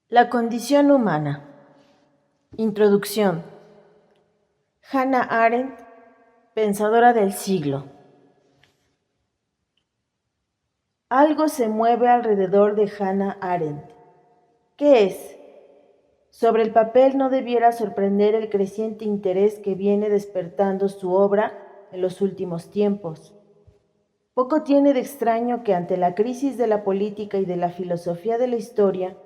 La condición humana. Introducción. Hannah Arendt, pensadora del siglo. Algo se mueve alrededor de Hannah Arendt. ¿Qué es? Sobre el papel no debiera sorprender el creciente interés que viene despertando su obra en los últimos tiempos. Poco tiene de extraño que ante la crisis de la política y de la filosofía de la historia,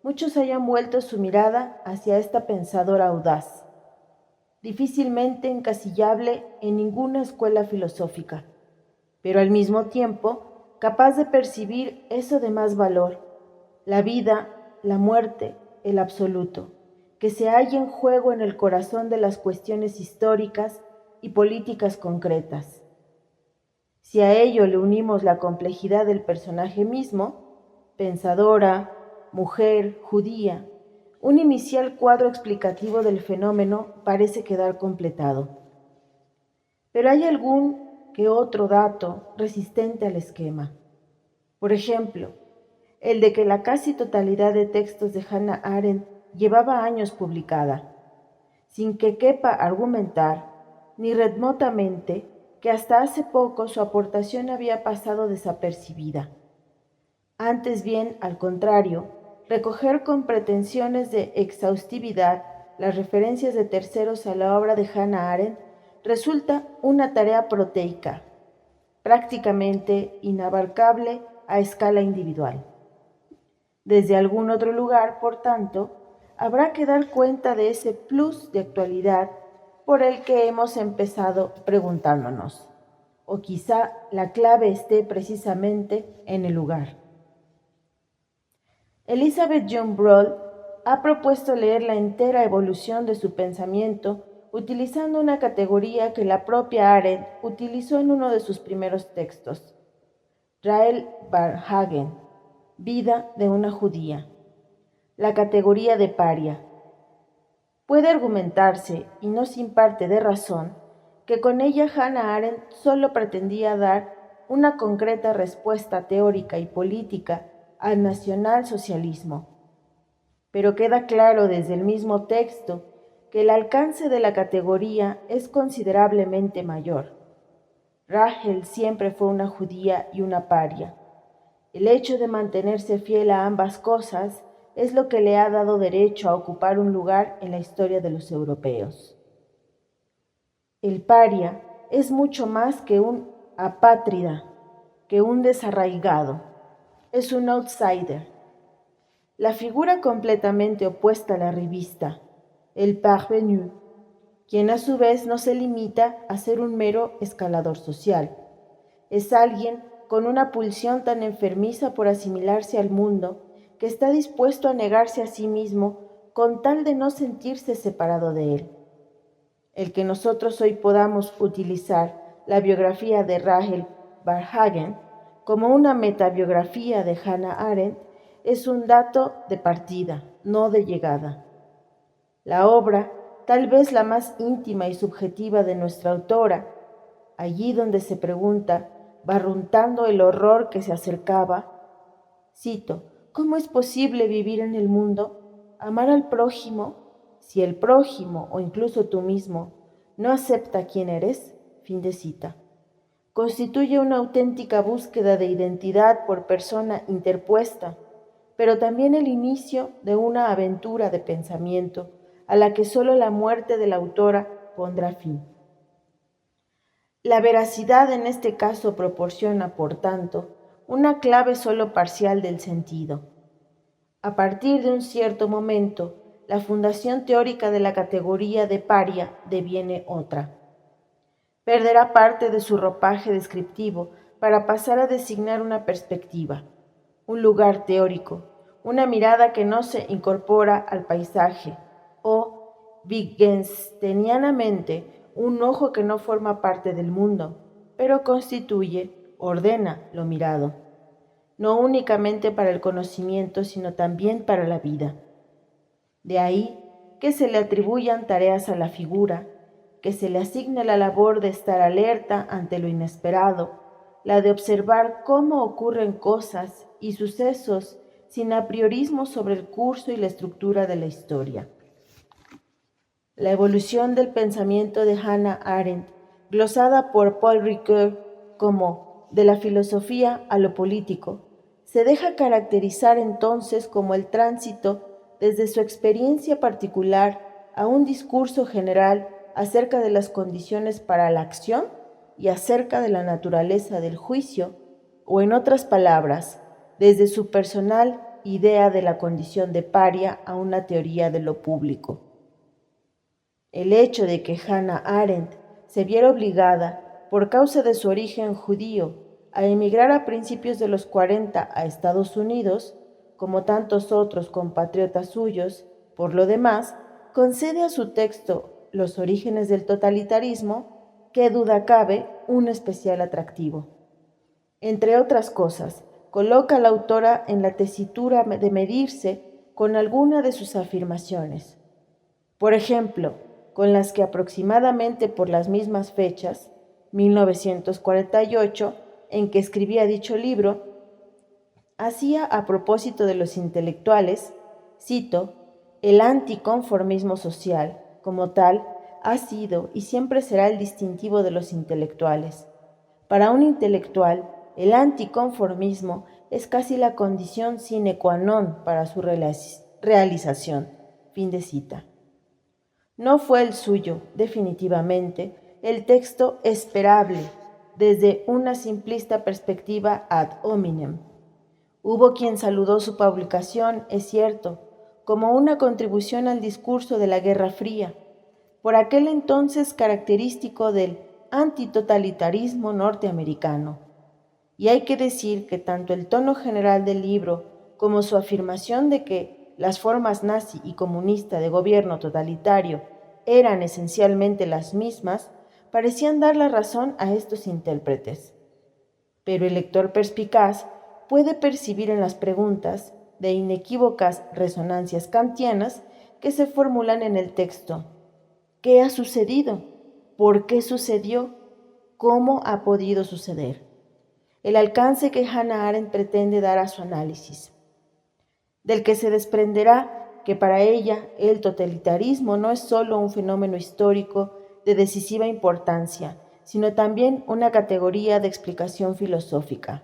muchos hayan vuelto su mirada hacia esta pensadora audaz, difícilmente encasillable en ninguna escuela filosófica, pero al mismo tiempo capaz de percibir eso de más valor, la vida, la muerte, el absoluto, que se halla en juego en el corazón de las cuestiones históricas y políticas concretas. Si a ello le unimos la complejidad del personaje mismo, pensadora, mujer, judía, un inicial cuadro explicativo del fenómeno parece quedar completado. Pero hay algún que otro dato resistente al esquema. Por ejemplo, el de que la casi totalidad de textos de Hannah Arendt llevaba años publicada, sin que quepa argumentar, ni remotamente, que hasta hace poco su aportación había pasado desapercibida. Antes bien, al contrario, recoger con pretensiones de exhaustividad las referencias de terceros a la obra de Hannah Arendt resulta una tarea proteica, prácticamente inabarcable a escala individual. Desde algún otro lugar, por tanto, habrá que dar cuenta de ese plus de actualidad por el que hemos empezado preguntándonos, o quizá la clave esté precisamente en el lugar. Elizabeth Young Broad ha propuesto leer la entera evolución de su pensamiento utilizando una categoría que la propia Arendt utilizó en uno de sus primeros textos, Rahel Varnhagen, Vida de una judía, la categoría de paria. Puede argumentarse, y no sin parte de razón, que con ella Hannah Arendt solo pretendía dar una concreta respuesta teórica y política al nacionalsocialismo. Pero queda claro desde el mismo texto que el alcance de la categoría es considerablemente mayor. Rahel siempre fue una judía y una paria. El hecho de mantenerse fiel a ambas cosas es lo que le ha dado derecho a ocupar un lugar en la historia de los europeos. El paria es mucho más que un apátrida, que un desarraigado. Es un outsider. La figura completamente opuesta a la revista, el parvenu, quien a su vez no se limita a ser un mero escalador social. Es alguien con una pulsión tan enfermiza por asimilarse al mundo que está dispuesto a negarse a sí mismo con tal de no sentirse separado de él. El que nosotros hoy podamos utilizar la biografía de Rahel Varnhagen como una metabiografía de Hannah Arendt es un dato de partida, no de llegada. La obra, tal vez la más íntima y subjetiva de nuestra autora, allí donde se pregunta, barruntando el horror que se acercaba, cito, ¿cómo es posible vivir en el mundo, amar al prójimo, si el prójimo o incluso tú mismo no acepta quién eres? Fin de cita. Constituye una auténtica búsqueda de identidad por persona interpuesta, pero también el inicio de una aventura de pensamiento a la que solo la muerte de la autora pondrá fin. La veracidad en este caso proporciona, por tanto, una clave solo parcial del sentido. A partir de un cierto momento, la fundación teórica de la categoría de paria deviene otra. Perderá parte de su ropaje descriptivo para pasar a designar una perspectiva, un lugar teórico, una mirada que no se incorpora al paisaje, o, wittgensteinianamente, un ojo que no forma parte del mundo, pero constituye, ordena lo mirado, no únicamente para el conocimiento, sino también para la vida. De ahí que se le atribuyan tareas a la figura, que se le asigne la labor de estar alerta ante lo inesperado, la de observar cómo ocurren cosas y sucesos sin apriorismo sobre el curso y la estructura de la historia. La evolución del pensamiento de Hannah Arendt, glosada por Paul Ricoeur como de la filosofía a lo político, se deja caracterizar entonces como el tránsito desde su experiencia particular a un discurso general acerca de las condiciones para la acción y acerca de la naturaleza del juicio, o en otras palabras, desde su personal idea de la condición de paria a una teoría de lo público. El hecho de que Hannah Arendt se viera obligada, por causa de su origen judío, a emigrar a principios de los 40 a Estados Unidos, como tantos otros compatriotas suyos, por lo demás, concede a su texto Los orígenes del totalitarismo, qué duda cabe, un especial atractivo. Entre otras cosas, coloca a la autora en la tesitura de medirse con alguna de sus afirmaciones. Por ejemplo, con las que aproximadamente por las mismas fechas, 1948, en que escribía dicho libro, hacía a propósito de los intelectuales, cito, el anticonformismo social, como tal, ha sido y siempre será el distintivo de los intelectuales. Para un intelectual, el anticonformismo es casi la condición sine qua non para su realización. Fin de cita. No fue el suyo, definitivamente, el texto esperable desde una simplista perspectiva ad hominem. Hubo quien saludó su publicación, es cierto, como una contribución al discurso de la Guerra Fría, por aquel entonces característico del antitotalitarismo norteamericano. Y hay que decir que tanto el tono general del libro como su afirmación de que las formas nazi y comunista de gobierno totalitario eran esencialmente las mismas, parecían dar la razón a estos intérpretes. Pero el lector perspicaz puede percibir en las preguntas, de inequívocas resonancias kantianas, que se formulan en el texto. ¿Qué ha sucedido? ¿Por qué sucedió? ¿Cómo ha podido suceder? El alcance que Hannah Arendt pretende dar a su análisis, del que se desprenderá que para ella el totalitarismo no es solo un fenómeno histórico de decisiva importancia, sino también una categoría de explicación filosófica.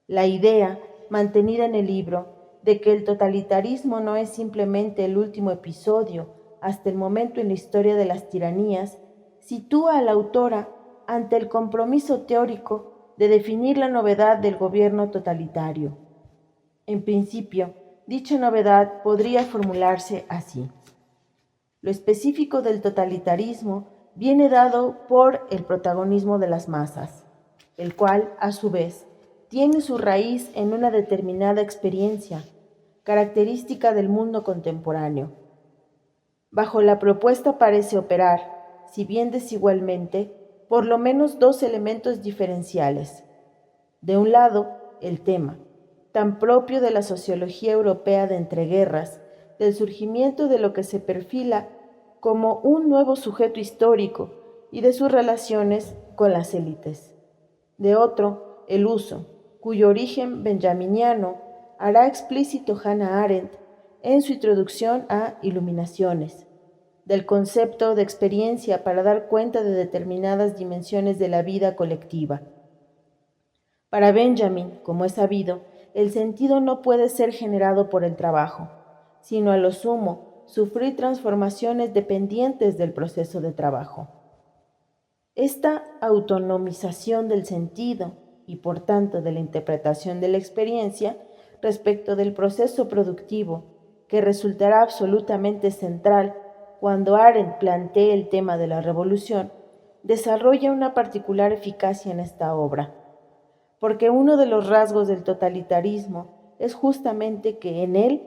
La idea, mantenida en el libro, de que el totalitarismo no es simplemente el último episodio hasta el momento en la historia de las tiranías, sitúa a la autora ante el compromiso teórico de definir la novedad del gobierno totalitario. En principio, dicha novedad podría formularse así. Lo específico del totalitarismo viene dado por el protagonismo de las masas, el cual, a su vez, tiene su raíz en una determinada experiencia, característica del mundo contemporáneo. Bajo la propuesta parece operar, si bien desigualmente, por lo menos dos elementos diferenciales. De un lado, el tema, tan propio de la sociología europea de entreguerras, del surgimiento de lo que se perfila como un nuevo sujeto histórico y de sus relaciones con las élites. De otro, el uso, cuyo origen benjaminiano hará explícito Hannah Arendt en su introducción a Iluminaciones, del concepto de experiencia para dar cuenta de determinadas dimensiones de la vida colectiva. Para Benjamin, como es sabido, el sentido no puede ser generado por el trabajo, sino a lo sumo sufrir transformaciones dependientes del proceso de trabajo. Esta autonomización del sentido y por tanto de la interpretación de la experiencia respecto del proceso productivo, que resultará absolutamente central cuando Arendt plantee el tema de la revolución, desarrolla una particular eficacia en esta obra, porque uno de los rasgos del totalitarismo es justamente que en él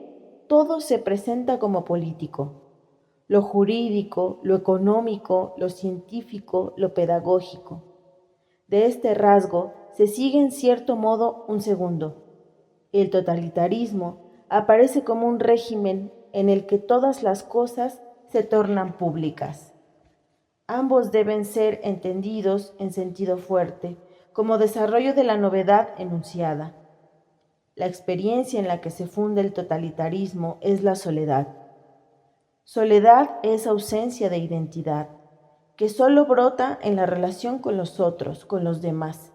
todo se presenta como político. Lo jurídico, lo económico, lo científico, lo pedagógico. De este rasgo se sigue en cierto modo un segundo. El totalitarismo aparece como un régimen en el que todas las cosas se tornan públicas. Ambos deben ser entendidos en sentido fuerte, como desarrollo de la novedad enunciada. La experiencia en la que se funda el totalitarismo es la soledad. Soledad es ausencia de identidad, que solo brota en la relación con los otros, con los demás.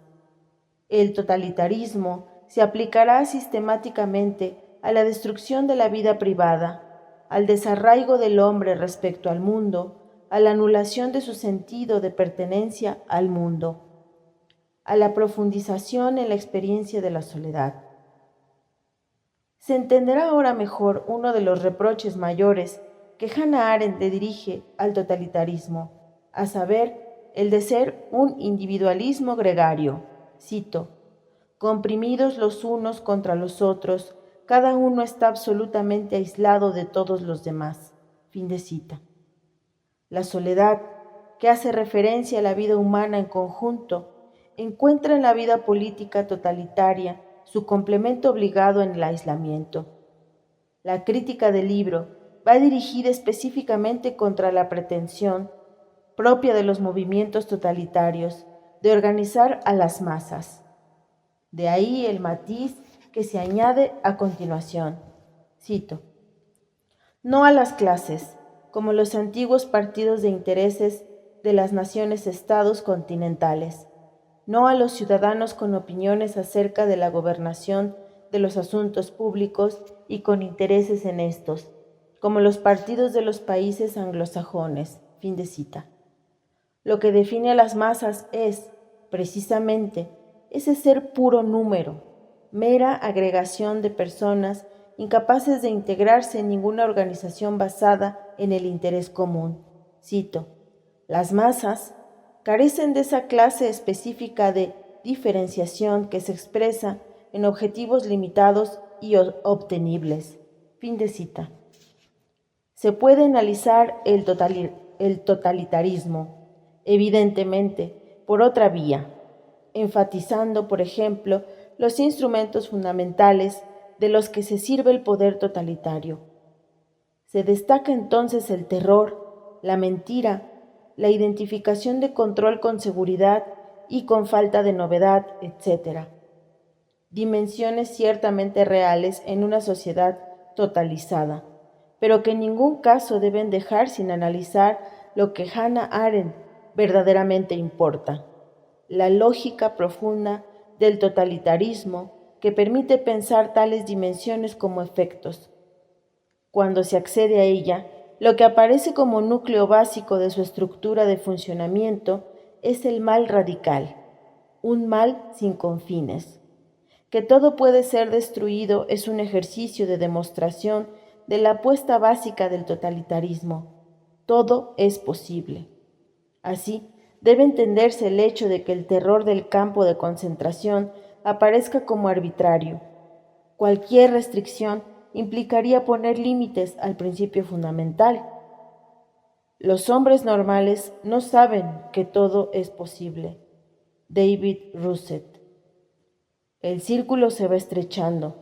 El totalitarismo se aplicará sistemáticamente a la destrucción de la vida privada, al desarraigo del hombre respecto al mundo, a la anulación de su sentido de pertenencia al mundo, a la profundización en la experiencia de la soledad. Se entenderá ahora mejor uno de los reproches mayores que Hannah Arendt le dirige al totalitarismo, a saber, el de ser un individualismo gregario. Cito: comprimidos los unos contra los otros, cada uno está absolutamente aislado de todos los demás. Fin de cita. La soledad, que hace referencia a la vida humana en conjunto, encuentra en la vida política totalitaria su complemento obligado en el aislamiento. La crítica del libro va dirigida específicamente contra la pretensión, propia de los movimientos totalitarios, de organizar a las masas. De ahí el matiz que se añade a continuación. Cito: no a las clases, como los antiguos partidos de intereses de las naciones-estados continentales, no a los ciudadanos con opiniones acerca de la gobernación de los asuntos públicos y con intereses en estos, como los partidos de los países anglosajones. Fin de cita. Lo que define a las masas es, precisamente, ese ser puro número, mera agregación de personas incapaces de integrarse en ninguna organización basada en el interés común. Cito: las masas carecen de esa clase específica de diferenciación que se expresa en objetivos limitados y obtenibles. Fin de cita. Se puede analizar el totalitarismo, evidentemente, por otra vía, enfatizando, por ejemplo, los instrumentos fundamentales de los que se sirve el poder totalitario. Se destaca entonces el terror, la mentira, la identificación de control con seguridad y con falta de novedad, etc. Dimensiones ciertamente reales en una sociedad totalizada, pero que en ningún caso deben dejar sin analizar lo que Hannah Arendt verdaderamente importa: la lógica profunda del totalitarismo que permite pensar tales dimensiones como efectos. Cuando se accede a ella, lo que aparece como núcleo básico de su estructura de funcionamiento es el mal radical, un mal sin confines. Que todo puede ser destruido es un ejercicio de demostración de la apuesta básica del totalitarismo. Todo es posible. Así, debe entenderse el hecho de que el terror del campo de concentración aparezca como arbitrario. Cualquier restricción implicaría poner límites al principio fundamental. Los hombres normales no saben que todo es posible. David Russet. El círculo se va estrechando.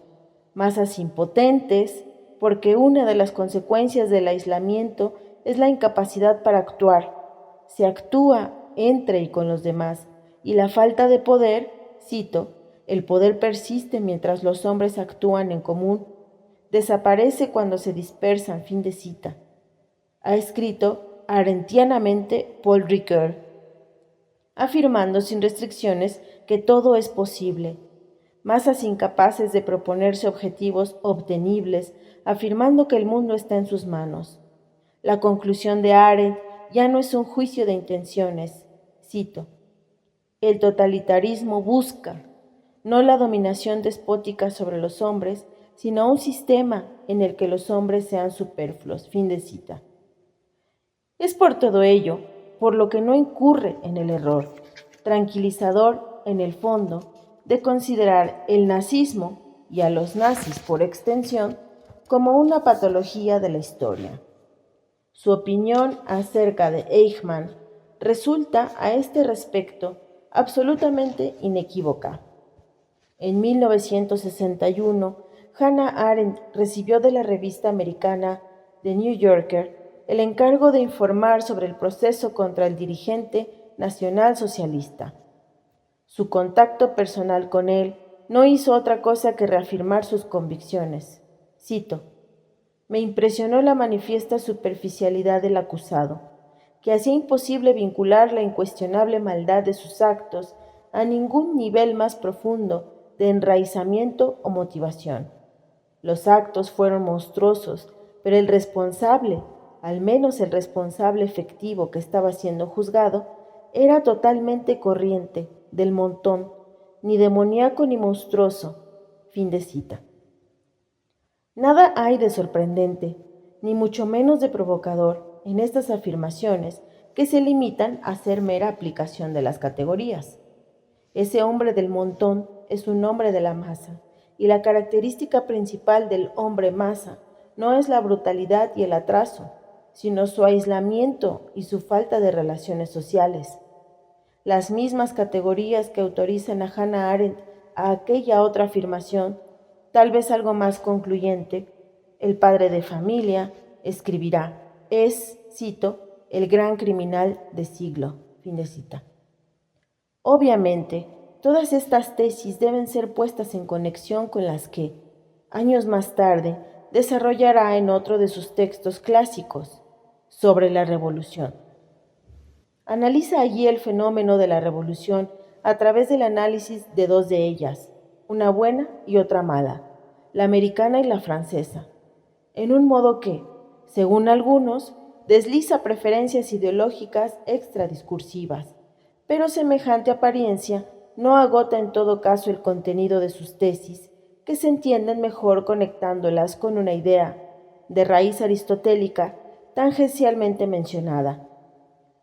Masas impotentes, porque una de las consecuencias del aislamiento es la incapacidad para actuar. Se actúa entre y con los demás, y la falta de poder, cito, el poder persiste mientras los hombres actúan en común, desaparece cuando se dispersan. Fin de cita. Ha escrito arendtianamente Paul Ricoeur, afirmando sin restricciones que todo es posible. Masas incapaces de proponerse objetivos obtenibles, afirmando que el mundo está en sus manos. La conclusión de Arendt ya no es un juicio de intenciones. Cito: el totalitarismo busca no la dominación despótica sobre los hombres, sino un sistema en el que los hombres sean superfluos. Fin de cita. Es por todo ello, por lo que no incurre en el error tranquilizador, en el fondo, de considerar el nazismo y a los nazis por extensión como una patología de la historia. Su opinión acerca de Eichmann resulta a este respecto absolutamente inequívoca. En 1961, Hannah Arendt recibió de la revista americana The New Yorker el encargo de informar sobre el proceso contra el dirigente nacionalsocialista. Su contacto personal con él no hizo otra cosa que reafirmar sus convicciones. Cito: «Me impresionó la manifiesta superficialidad del acusado, que hacía imposible vincular la incuestionable maldad de sus actos a ningún nivel más profundo de enraizamiento o motivación. Los actos fueron monstruosos, pero el responsable, al menos el responsable efectivo que estaba siendo juzgado, era totalmente corriente, del montón, ni demoníaco ni monstruoso». Fin de cita. Nada hay de sorprendente, ni mucho menos de provocador, en estas afirmaciones que se limitan a ser mera aplicación de las categorías. Ese hombre del montón es un hombre de la masa, y la característica principal del hombre masa no es la brutalidad y el atraso, sino su aislamiento y su falta de relaciones sociales. Las mismas categorías que autorizan a Hannah Arendt a aquella otra afirmación, tal vez algo más concluyente, el padre de familia escribirá: «Es, cito, el gran criminal de siglo». Fin de cita. Obviamente, todas estas tesis deben ser puestas en conexión con las que, años más tarde, desarrollará en otro de sus textos clásicos, Sobre la Revolución. Analiza allí el fenómeno de la revolución a través del análisis de dos de ellas, una buena y otra mala, la americana y la francesa, en un modo que, según algunos, desliza preferencias ideológicas extradiscursivas, pero semejante apariencia no agota en todo caso el contenido de sus tesis, que se entienden mejor conectándolas con una idea de raíz aristotélica tangencialmente mencionada.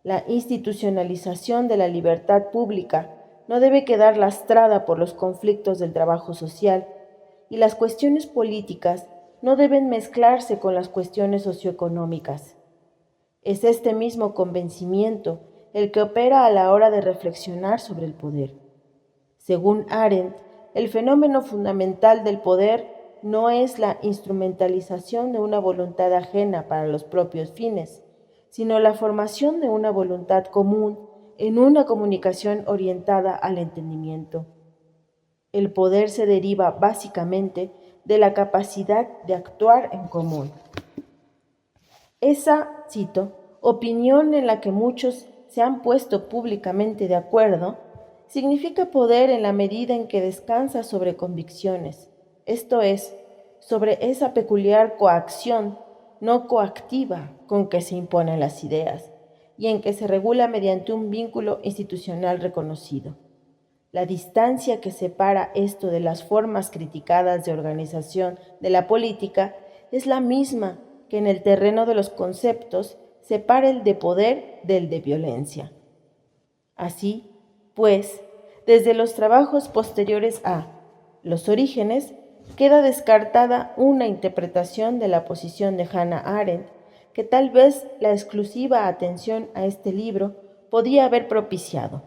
La institucionalización de la libertad pública no debe quedar lastrada por los conflictos del trabajo social, y las cuestiones políticas no deben mezclarse con las cuestiones socioeconómicas. Es este mismo convencimiento el que opera a la hora de reflexionar sobre el poder. Según Arendt, el fenómeno fundamental del poder no es la instrumentalización de una voluntad ajena para los propios fines, sino la formación de una voluntad común en una comunicación orientada al entendimiento. El poder se deriva básicamente de la capacidad de actuar en común. Esa, cito, opinión en la que muchos se han puesto públicamente de acuerdo, significa poder en la medida en que descansa sobre convicciones, esto es, sobre esa peculiar coacción no coactiva con que se imponen las ideas y en que se regula mediante un vínculo institucional reconocido. La distancia que separa esto de las formas criticadas de organización de la política es la misma que en el terreno de los conceptos separa el de poder del de violencia. Así, pues, desde los trabajos posteriores a Los orígenes, queda descartada una interpretación de la posición de Hannah Arendt que tal vez la exclusiva atención a este libro podía haber propiciado.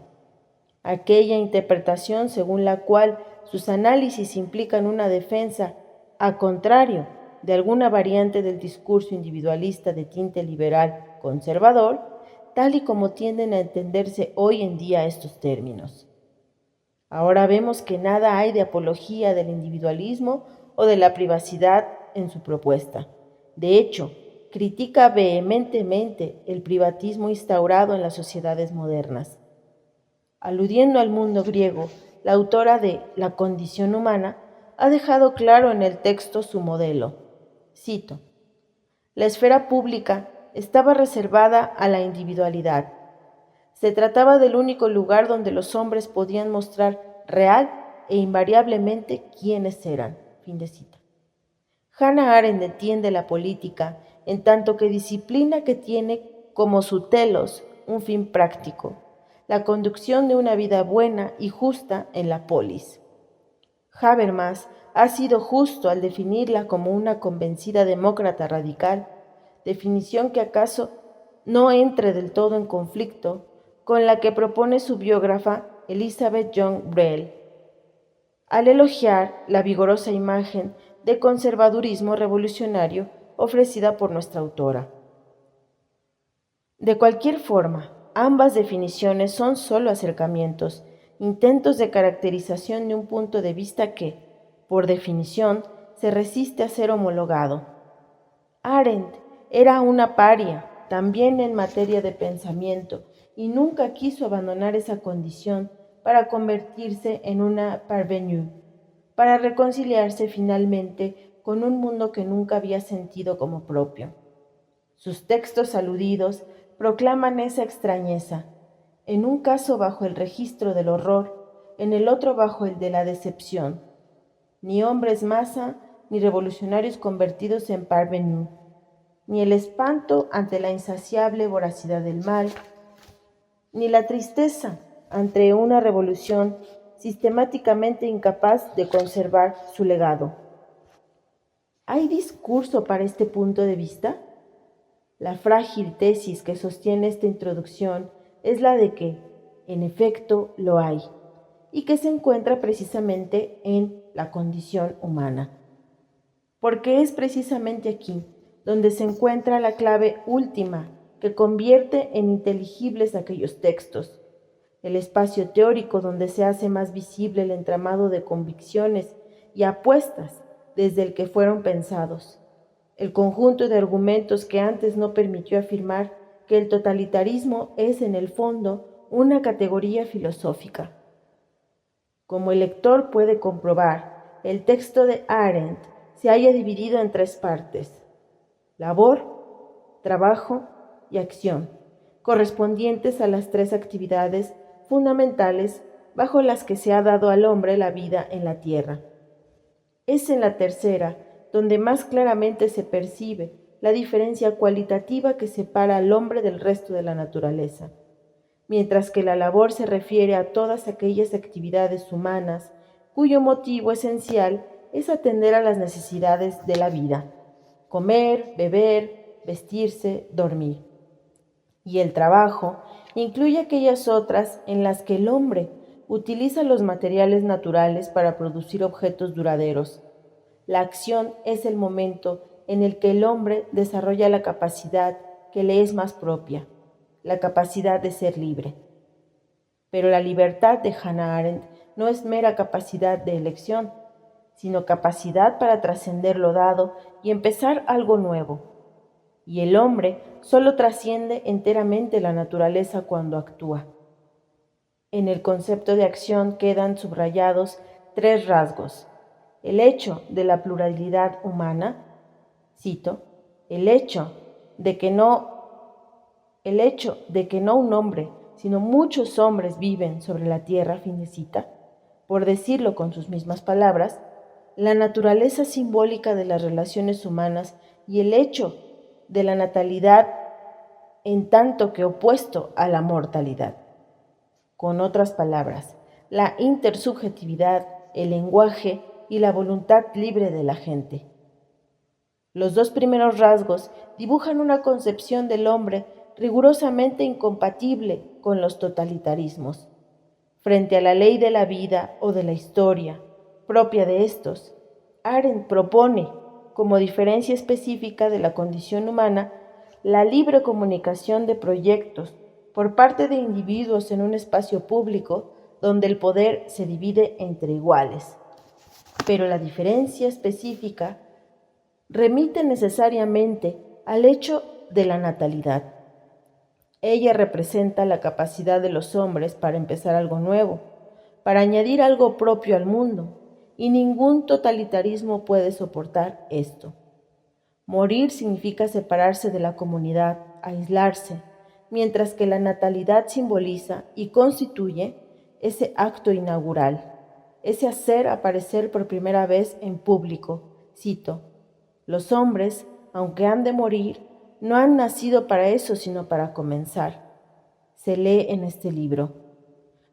Aquella interpretación según la cual sus análisis implican una defensa, a contrario de alguna variante del discurso individualista de tinte liberal conservador, tal y como tienden a entenderse hoy en día estos términos. Ahora vemos que nada hay de apología del individualismo o de la privacidad en su propuesta. De hecho, critica vehementemente el privatismo instaurado en las sociedades modernas. Aludiendo al mundo griego, la autora de La condición humana ha dejado claro en el texto su modelo. Cito: «La esfera pública estaba reservada a la individualidad. Se trataba del único lugar donde los hombres podían mostrar real e invariablemente quiénes eran». Fin de cita. Hannah Arendt entiende la política en tanto que disciplina que tiene como su telos un fin práctico, la conducción de una vida buena y justa en la polis. Habermas ha sido justo al definirla como una convencida demócrata radical, definición que acaso no entre del todo en conflicto con la que propone su biógrafa Elizabeth Young Brell, al elogiar la vigorosa imagen de conservadurismo revolucionario ofrecida por nuestra autora. De cualquier forma, ambas definiciones son solo acercamientos intentos de caracterización de un punto de vista que, por definición, se resiste a ser homologado. Arendt era una paria, también en materia de pensamiento, y nunca quiso abandonar esa condición para convertirse en una parvenue, para reconciliarse finalmente con un mundo que nunca había sentido como propio. Sus textos aludidos proclaman esa extrañeza, en un caso bajo el registro del horror, en el otro bajo el de la decepción. Ni hombres masa, ni revolucionarios convertidos en parvenus, ni el espanto ante la insaciable voracidad del mal, ni la tristeza ante una revolución sistemáticamente incapaz de conservar su legado. ¿Hay discurso para este punto de vista? La frágil tesis que sostiene esta introducción es la de que, en efecto, lo hay, y que se encuentra precisamente en la condición humana. Porque es precisamente aquí donde se encuentra la clave última que convierte en inteligibles aquellos textos, el espacio teórico donde se hace más visible el entramado de convicciones y apuestas desde el que fueron pensados, el conjunto de argumentos que antes no permitió afirmar que el totalitarismo es en el fondo una categoría filosófica. Como el lector puede comprobar, el texto de Arendt se halla dividido en tres partes: labor, trabajo y acción, correspondientes a las tres actividades fundamentales bajo las que se ha dado al hombre la vida en la tierra. Es en la tercera donde más claramente se percibe la diferencia cualitativa que separa al hombre del resto de la naturaleza, mientras que la labor se refiere a todas aquellas actividades humanas cuyo motivo esencial es atender a las necesidades de la vida: comer, beber, vestirse, dormir. Y el trabajo incluye aquellas otras en las que el hombre utiliza los materiales naturales para producir objetos duraderos. La acción es el momento en el que el hombre desarrolla la capacidad que le es más propia, la capacidad de ser libre. Pero la libertad de Hannah Arendt no es mera capacidad de elección, sino capacidad para trascender lo dado y empezar algo nuevo. Y el hombre solo trasciende enteramente la naturaleza cuando actúa. En el concepto de acción quedan subrayados tres rasgos: el hecho de la pluralidad humana, cito, el hecho de que no un hombre, sino muchos hombres viven sobre la tierra, fin de cita, por decirlo con sus mismas palabras, la naturaleza simbólica de las relaciones humanas y el hecho de la natalidad en tanto que opuesto a la mortalidad. Con otras palabras, la intersubjetividad, el lenguaje y la voluntad libre de la gente. Los dos primeros rasgos dibujan una concepción del hombre rigurosamente incompatible con los totalitarismos. Frente a la ley de la vida o de la historia propia de estos, Arendt propone, como diferencia específica de la condición humana, la libre comunicación de proyectos por parte de individuos en un espacio público donde el poder se divide entre iguales. Pero la diferencia específica remite necesariamente al hecho de la natalidad. Ella representa la capacidad de los hombres para empezar algo nuevo, para añadir algo propio al mundo, y ningún totalitarismo puede soportar esto. Morir significa separarse de la comunidad, aislarse, mientras que la natalidad simboliza y constituye ese acto inaugural, ese hacer aparecer por primera vez en público. Cito: los hombres, aunque han de morir, no han nacido para eso, sino para comenzar. Se lee en este libro.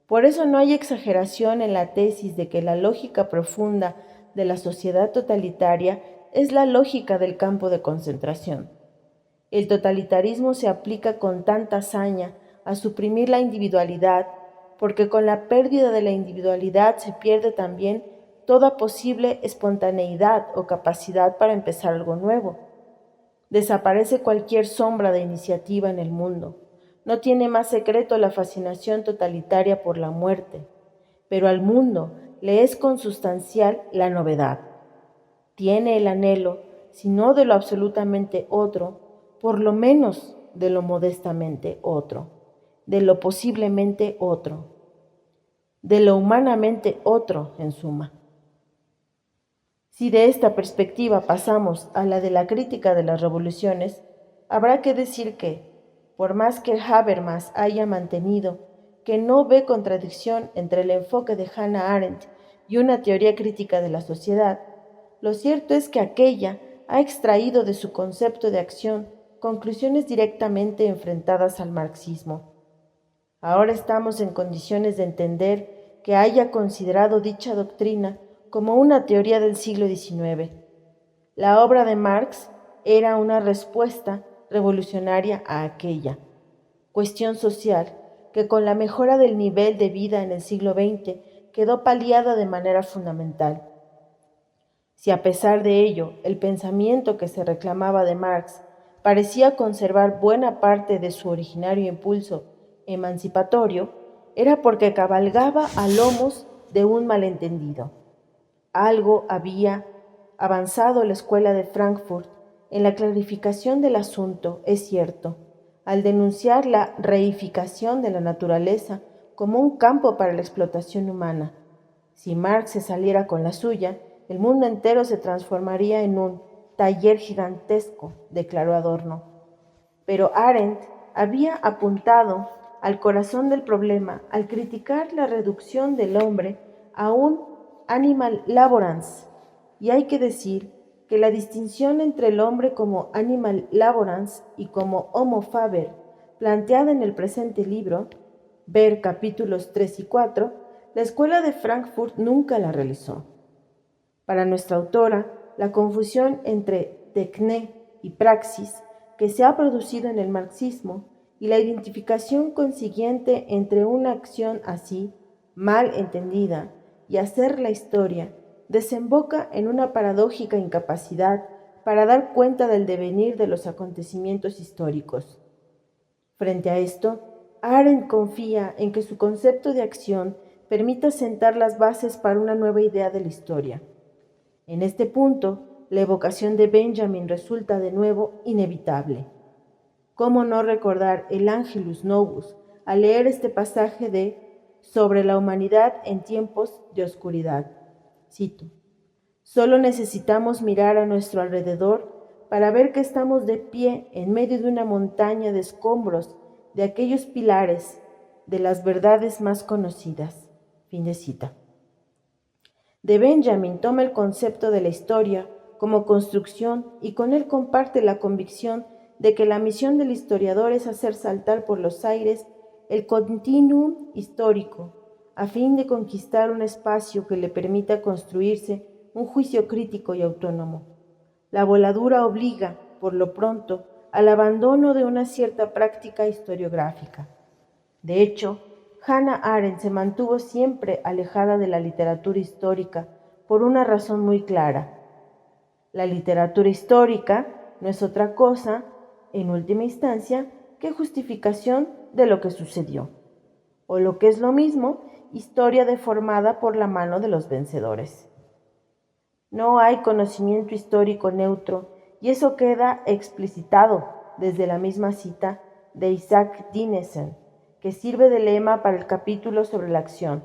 Por eso no hay exageración en la tesis de que la lógica profunda de la sociedad totalitaria es la lógica del campo de concentración. El totalitarismo se aplica con tanta hazaña a suprimir la individualidad, porque con la pérdida de la individualidad se pierde también toda posible espontaneidad o capacidad para empezar algo nuevo. Desaparece cualquier sombra de iniciativa en el mundo. No tiene más secreto la fascinación totalitaria por la muerte. pero al mundo le es consustancial la novedad. Tiene el anhelo, si no de lo absolutamente otro, por lo menos de lo modestamente otro, de lo posiblemente otro, de lo humanamente otro, en suma. Si de esta perspectiva pasamos a la de la crítica de las revoluciones, habrá que decir que, por más que Habermas haya mantenido que no ve contradicción entre el enfoque de Hannah Arendt y una teoría crítica de la sociedad, lo cierto es que aquella ha extraído de su concepto de acción conclusiones directamente enfrentadas al marxismo. Ahora estamos en condiciones de entender que haya considerado dicha doctrina como una teoría del siglo XIX. La obra de Marx era una respuesta revolucionaria a aquella cuestión social que con la mejora del nivel de vida en el siglo XX quedó paliada de manera fundamental. Si a pesar de ello el pensamiento que se reclamaba de Marx parecía conservar buena parte de su originario impulso emancipatorio, era porque cabalgaba a lomos de un malentendido. Algo había avanzado la escuela de Frankfurt en la clarificación del asunto, es cierto, al denunciar la reificación de la naturaleza como un campo para la explotación humana. Si Marx se saliera con la suya, el mundo entero se transformaría en un taller gigantesco, declaró Adorno. Pero Arendt había apuntado al corazón del problema al criticar la reducción del hombre a un animal laborans, y hay que decir que la distinción entre el hombre como animal laborans y como homo faber, planteada en el presente libro, ver capítulos 3 y 4, la escuela de Frankfurt nunca la realizó. Para nuestra autora, la confusión entre tecné y praxis que se ha producido en el marxismo y la identificación consiguiente entre una acción así, mal entendida, y hacer la historia, desemboca en una paradójica incapacidad para dar cuenta del devenir de los acontecimientos históricos. Frente a esto, Arendt confía en que su concepto de acción permita sentar las bases para una nueva idea de la historia. En este punto, la evocación de Benjamin resulta de nuevo inevitable. ¿Cómo no recordar el Angelus Novus al leer este pasaje de Sobre la humanidad en tiempos de oscuridad? Cito: solo necesitamos mirar a nuestro alrededor para ver que estamos de pie en medio de una montaña de escombros de aquellos pilares de las verdades más conocidas. Fin de cita. De Benjamin toma el concepto de la historia como construcción y con él comparte la convicción de que la misión del historiador es hacer saltar por los aires el continuum histórico, a fin de conquistar un espacio que le permita construirse un juicio crítico y autónomo. La voladura obliga, por lo pronto, al abandono de una cierta práctica historiográfica. De hecho, Hannah Arendt se mantuvo siempre alejada de la literatura histórica por una razón muy clara. La literatura histórica no es otra cosa, en última instancia, que justificación de lo que sucedió, o lo que es lo mismo, historia deformada por la mano de los vencedores. No hay conocimiento histórico neutro, y eso queda explicitado desde la misma cita de Isaac Dinesen, que sirve de lema para el capítulo sobre la acción.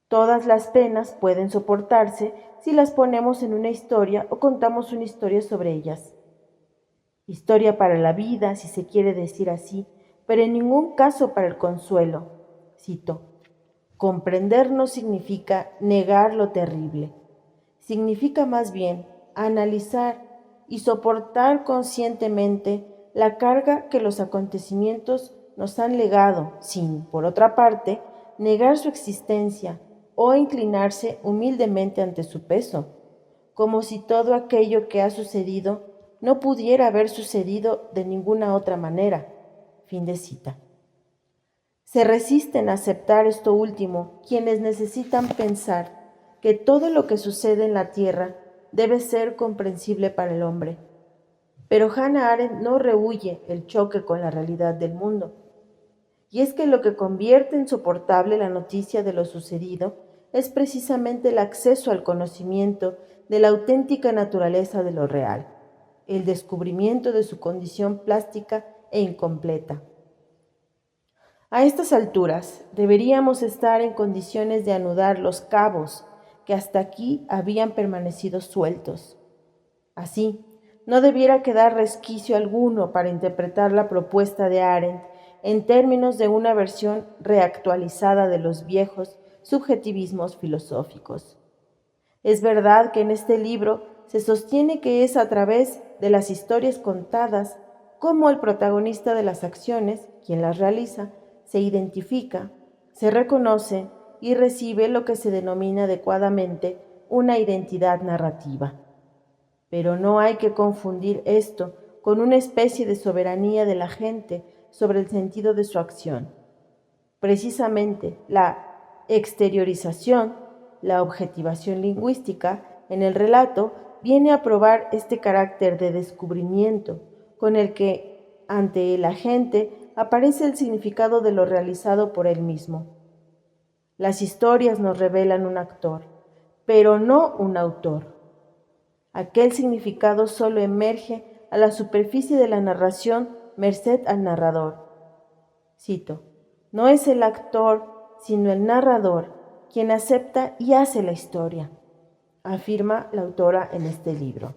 Todas las penas pueden soportarse si las ponemos en una historia o contamos una historia sobre ellas. Historia para la vida, si se quiere decir así, pero en ningún caso para el consuelo. Cito: comprender no significa negar lo terrible. Significa más bien analizar y soportar conscientemente la carga que los acontecimientos nos han legado, sin, por otra parte, negar su existencia o inclinarse humildemente ante su peso, como si todo aquello que ha sucedido no pudiera haber sucedido de ninguna otra manera. Fin de cita. Se resisten a aceptar esto último quienes necesitan pensar que todo lo que sucede en la tierra debe ser comprensible para el hombre. Pero Hannah Arendt no rehúye el choque con la realidad del mundo. y es que lo que convierte insoportable la noticia de lo sucedido es precisamente el acceso al conocimiento de la auténtica naturaleza de lo real, el descubrimiento de su condición plástica e incompleta. A estas alturas deberíamos estar en condiciones de anudar los cabos que hasta aquí habían permanecido sueltos. Así, no debiera quedar resquicio alguno para interpretar la propuesta de Arendt en términos de una versión reactualizada de los viejos subjetivismos filosóficos. Es verdad que en este libro se sostiene que es a través de las historias contadas como el protagonista de las acciones, quien las realiza, se identifica, se reconoce y recibe lo que se denomina adecuadamente una identidad narrativa. Pero no hay que confundir esto con una especie de soberanía de la gente sobre el sentido de su acción. Precisamente la exteriorización, la objetivación lingüística en el relato viene a probar este carácter de descubrimiento con el que ante el agente aparece el significado de lo realizado por él mismo. Las historias nos revelan un actor, pero no un autor. Aquel significado solo emerge a la superficie de la narración merced al narrador. Cito, no es el actor, sino el narrador, quien acepta y hace la historia, afirma la autora en este libro.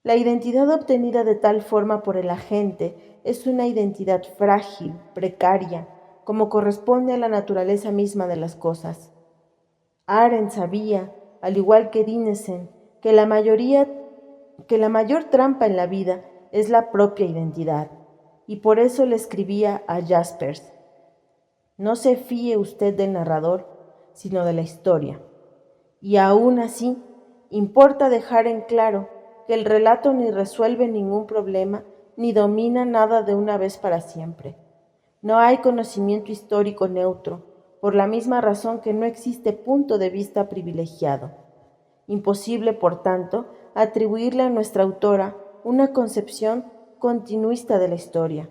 La identidad obtenida de tal forma por el agente es una identidad frágil, precaria, como corresponde a la naturaleza misma de las cosas. Arendt sabía, al igual que Dinesen, que la mayor trampa en la vida es la propia identidad, y por eso le escribía a Jaspers: no se fíe usted del narrador, sino de la historia. Y aún así, importa dejar en claro que el relato ni resuelve ningún problema, ni domina nada de una vez para siempre. No hay conocimiento histórico neutro, por la misma razón que no existe punto de vista privilegiado. Imposible, por tanto, atribuirle a nuestra autora una concepción continuista de la historia.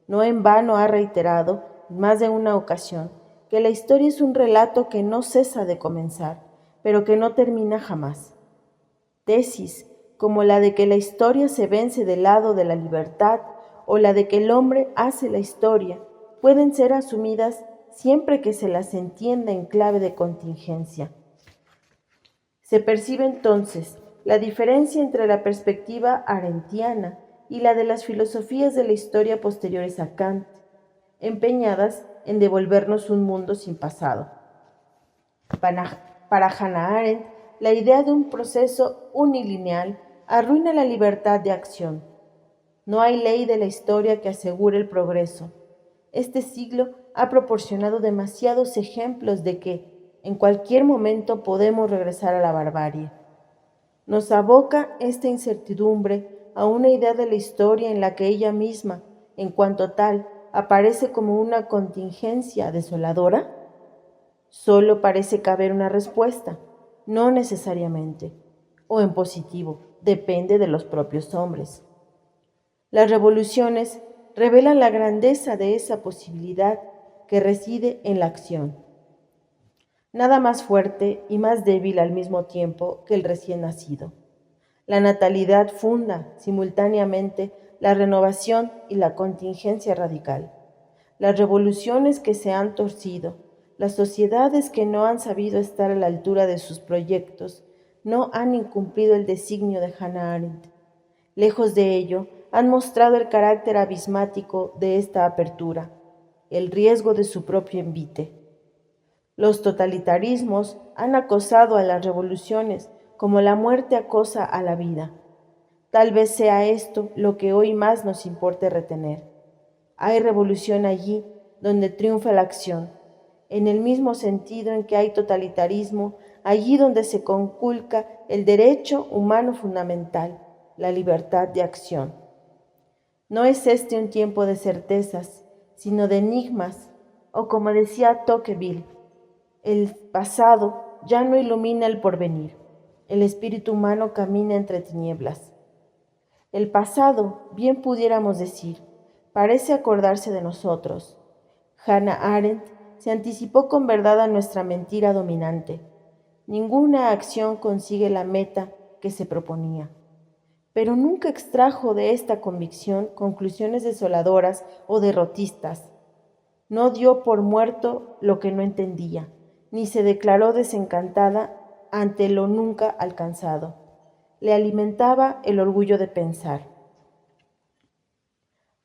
No en vano ha reiterado, en más de una ocasión, que la historia es un relato que no cesa de comenzar, pero que no termina jamás. Tesis como la de que la historia se vence del lado de la libertad o la de que el hombre hace la historia pueden ser asumidas siempre que se las entienda en clave de contingencia. Se percibe entonces la diferencia entre la perspectiva arendtiana y la de las filosofías de la historia posteriores a Kant, empeñadas en devolvernos un mundo sin pasado. Para Hannah Arendt, la idea de un proceso unilineal arruina la libertad de acción. No hay ley de la historia que asegure el progreso. Este siglo ha proporcionado demasiados ejemplos de que, en cualquier momento, podemos regresar a la barbarie. Nos aboca esta incertidumbre a una idea de la historia en la que ella misma, en cuanto tal, aparece como una contingencia desoladora. Solo parece caber una respuesta, no necesariamente, o en positivo, depende de los propios hombres. Las revoluciones revelan la grandeza de esa posibilidad que reside en la acción. Nada más fuerte y más débil al mismo tiempo que el recién nacido. La natalidad funda simultáneamente la renovación y la contingencia radical. Las revoluciones que se han torcido, las sociedades que no han sabido estar a la altura de sus proyectos, no han incumplido el designio de Hannah Arendt. Lejos de ello, han mostrado el carácter abismático de esta apertura, el riesgo de su propio envite. Los totalitarismos han acosado a las revoluciones como la muerte acosa a la vida. Tal vez sea esto lo que hoy más nos importe retener. Hay revolución allí donde triunfa la acción, en el mismo sentido en que hay totalitarismo, allí donde se conculca el derecho humano fundamental, la libertad de acción. No es este un tiempo de certezas, sino de enigmas, o como decía Tocqueville, el pasado ya no ilumina el porvenir, el espíritu humano camina entre tinieblas. El pasado, bien pudiéramos decir, parece acordarse de nosotros, Hannah Arendt se anticipó con verdad a nuestra mentira dominante. Ninguna acción consigue la meta que se proponía. Pero nunca extrajo de esta convicción conclusiones desoladoras o derrotistas. No dio por muerto lo que no entendía, ni se declaró desencantada ante lo nunca alcanzado. Le alimentaba el orgullo de pensar.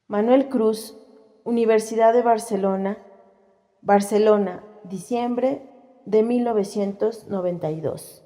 Manuel Cruz, Universidad de Barcelona, Barcelona, diciembre de 1992.